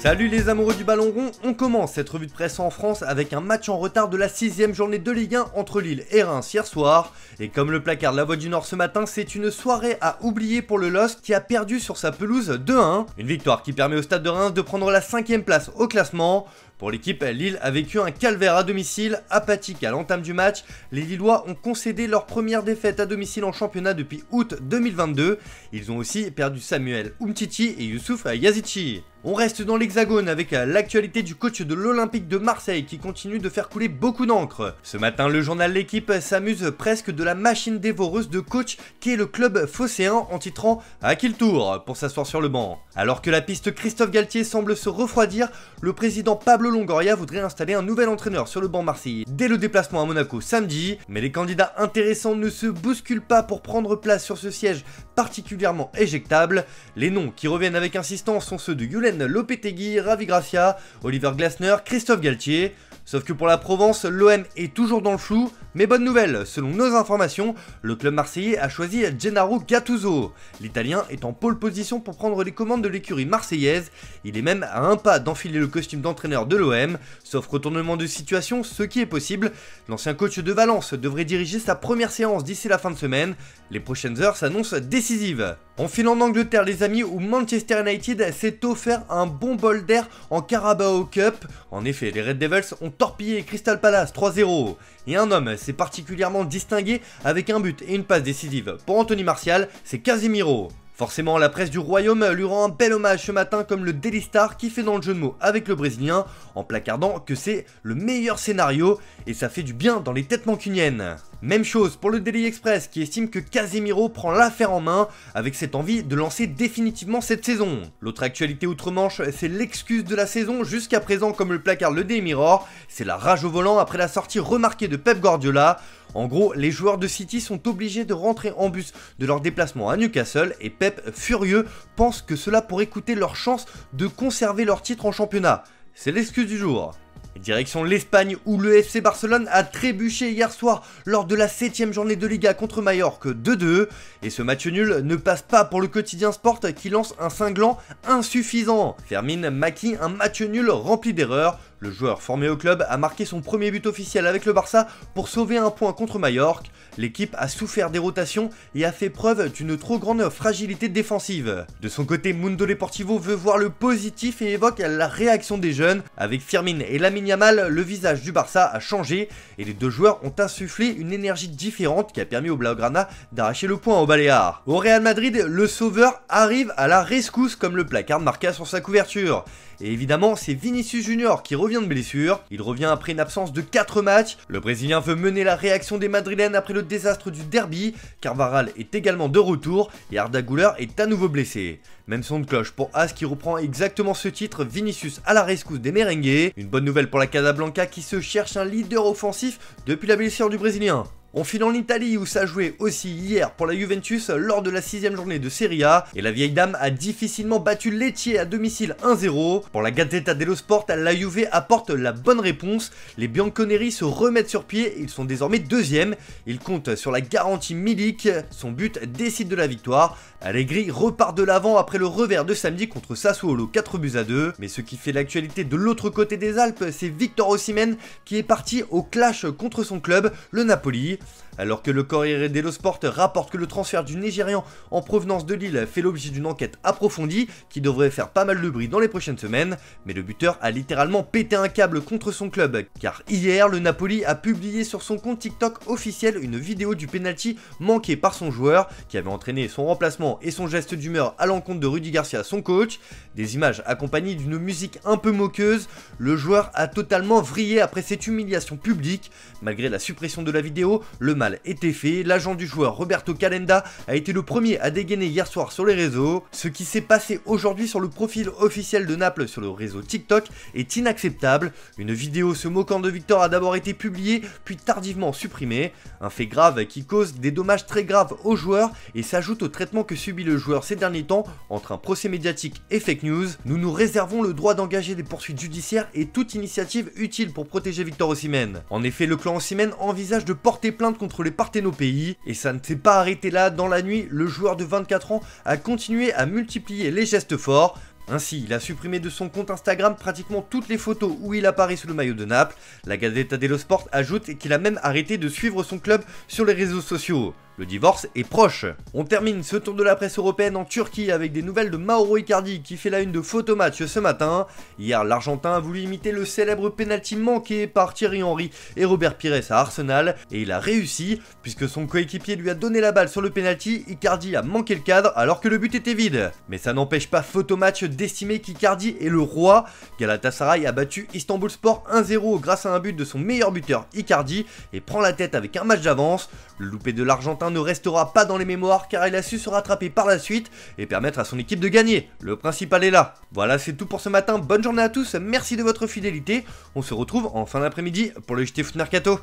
Salut les amoureux du ballon rond, on commence cette revue de presse en France avec un match en retard de la 6ème journée de Ligue 1 entre Lille et Reims hier soir. Et comme le placard de la Voix du Nord ce matin, c'est une soirée à oublier pour le LOSC qui a perdu sur sa pelouse 2-1. Une victoire qui permet au Stade de Reims de prendre la 5ème place au classement. Pour l'équipe, Lille a vécu un calvaire à domicile, apathique à l'entame du match. Les Lillois ont concédé leur première défaite à domicile en championnat depuis août 2022. Ils ont aussi perdu Samuel Umtiti et Youssouf Yazici. On reste dans l'Hexagone avec l'actualité du coach de l'Olympique de Marseille qui continue de faire couler beaucoup d'encre. Ce matin, le journal L'Équipe s'amuse presque de la machine dévoreuse de coach qu'est le club phocéen en titrant « À qui le tour ?» pour s'asseoir sur le banc. Alors que la piste Christophe Galtier semble se refroidir, le président Pablo Longoria voudrait installer un nouvel entraîneur sur le banc marseillais dès le déplacement à Monaco samedi, mais les candidats intéressants ne se bousculent pas pour prendre place sur ce siège particulièrement éjectable. Les noms qui reviennent avec insistance sont ceux de Julen Lopetegui, Ravi Gracia, Oliver Glasner, Christophe Galtier. Sauf que pour la Provence, l'OM est toujours dans le flou, mais bonne nouvelle, selon nos informations, le club marseillais a choisi Gennaro Gattuso. L'Italien est en pole position pour prendre les commandes de l'écurie marseillaise, il est même à un pas d'enfiler le costume d'entraîneur de l'OM, sauf retournement de situation, ce qui est possible. L'ancien coach de Valence devrait diriger sa première séance d'ici la fin de semaine, les prochaines heures s'annoncent décisives. On file en Angleterre les amis, où Manchester United s'est offert un bon bol d'air en Carabao Cup. En effet, les Red Devils ont torpillé Crystal Palace 3-0. Et un homme s'est particulièrement distingué avec un but et une passe décisive. Pour Anthony Martial, c'est Casemiro. Forcément, la presse du Royaume lui rend un bel hommage ce matin comme le Daily Star qui fait dans le jeu de mots avec le Brésilien en placardant que c'est le meilleur scénario et ça fait du bien dans les têtes mancuniennes. Même chose pour le Daily Express qui estime que Casemiro prend l'affaire en main avec cette envie de lancer définitivement cette saison. L'autre actualité outre-Manche, c'est l'excuse de la saison jusqu'à présent comme le placard le Daily Mirror, c'est la rage au volant après la sortie remarquée de Pep Guardiola. En gros, les joueurs de City sont obligés de rentrer en bus de leur déplacement à Newcastle et Pep, furieux, pense que cela pourrait coûter leur chance de conserver leur titre en championnat. C'est l'excuse du jour. Direction l'Espagne où le FC Barcelone a trébuché hier soir lors de la 7ème journée de Liga contre Mallorca 2-2 et ce match nul ne passe pas pour le quotidien Sport qui lance un cinglant insuffisant. Fermin maquille un match nul rempli d'erreurs. Le joueur formé au club a marqué son premier but officiel avec le Barça pour sauver un point contre Mallorca. L'équipe a souffert des rotations et a fait preuve d'une trop grande fragilité défensive. De son côté, Mundo Deportivo veut voir le positif et évoque la réaction des jeunes. Avec Firmin et Lamine Yamal, le visage du Barça a changé et les deux joueurs ont insufflé une énergie différente qui a permis au Blaugrana d'arracher le point aux Baléares. Au Real Madrid, le sauveur arrive à la rescousse comme le placard marqua sur sa couverture. Et évidemment, c'est Vinicius Junior qui revient de blessure. Il revient après une absence de 4 matchs. Le Brésilien veut mener la réaction des Madrilènes après le désastre du derby. Carvajal est également de retour et Arda Güler est à nouveau blessé. Même son de cloche pour As qui reprend exactement ce titre, Vinicius à la rescousse des merengues. Une bonne nouvelle pour la Casablanca qui se cherche un leader offensif depuis la blessure du Brésilien. On file en Italie où ça jouait aussi hier pour la Juventus lors de la 6ème journée de Serie A et la vieille dame a difficilement battu Lecce à domicile 1-0. Pour la Gazzetta dello Sport, la Juve apporte la bonne réponse. Les Bianconeri se remettent sur pied, ils sont désormais deuxièmes. Ils comptent sur la garantie Milik, son but décide de la victoire. Allegri repart de l'avant après le revers de samedi contre Sassuolo 4-2. Mais ce qui fait l'actualité de l'autre côté des Alpes, c'est Victor Osimhen qui est parti au clash contre son club, le Napoli. Alors que le Corriere dello Sport rapporte que le transfert du Nigérian en provenance de Lille fait l'objet d'une enquête approfondie qui devrait faire pas mal de bruit dans les prochaines semaines, mais le buteur a littéralement pété un câble contre son club, car hier le Napoli a publié sur son compte TikTok officiel une vidéo du penalty manqué par son joueur qui avait entraîné son remplacement et son geste d'humeur à l'encontre de Rudy Garcia, son coach. Des images accompagnées d'une musique un peu moqueuse, le joueur a totalement vrillé après cette humiliation publique. Malgré la suppression de la vidéo, le mal était fait, l'agent du joueur Roberto Calenda a été le premier à dégainer hier soir sur les réseaux. Ce qui s'est passé aujourd'hui sur le profil officiel de Naples sur le réseau TikTok est inacceptable. Une vidéo se moquant de Victor a d'abord été publiée puis tardivement supprimée. Un fait grave qui cause des dommages très graves aux joueurs et s'ajoute au traitement que subit le joueur ces derniers temps entre un procès médiatique et fake news. Nous nous réservons le droit d'engager des poursuites judiciaires et toute initiative utile pour protéger Victor Osimhen. En effet, le clan Osimhen envisage de porter plainte contre les Parthénopéis et ça ne s'est pas arrêté là. Dans la nuit, le joueur de 24 ans a continué à multiplier les gestes forts. Ainsi, il a supprimé de son compte Instagram pratiquement toutes les photos où il apparaît sous le maillot de Naples. La Gazzetta dello Sport ajoute qu'il a même arrêté de suivre son club sur les réseaux sociaux. Le divorce est proche. On termine ce tour de la presse européenne en Turquie avec des nouvelles de Mauro Icardi qui fait la une de Photomatch ce matin. Hier, l'Argentin a voulu imiter le célèbre penalty manqué par Thierry Henry et Robert Pires à Arsenal et il a réussi puisque son coéquipier lui a donné la balle sur le penalty. Icardi a manqué le cadre alors que le but était vide. Mais ça n'empêche pas Photomatch d'estimer qu'Icardi est le roi. Galatasaray a battu Istanbulspor 1-0 grâce à un but de son meilleur buteur Icardi et prend la tête avec un match d'avance. Le loupé de l'Argentin ne restera pas dans les mémoires car il a su se rattraper par la suite et permettre à son équipe de gagner. Le principal est là. Voilà, c'est tout pour ce matin. Bonne journée à tous, merci de votre fidélité. On se retrouve en fin d'après-midi pour le JT Foot Mercato.